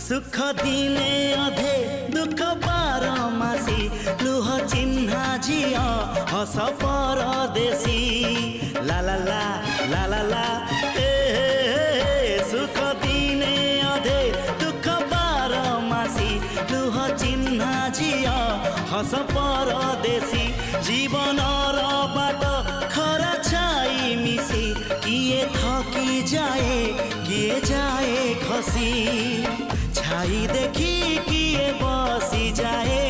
सुख दिने अधे दुख बारमासी लुह चिन्हा झिया हस परदेशी ला ला ला ला ला ला सुख दिने अधे दुख बारमासी लुह चिन्हा झिया हस परदेशी जीवन बाट खरा छाई मिसी किए थकी जाए किए जाए खसी छाई देखी किए बसी जाए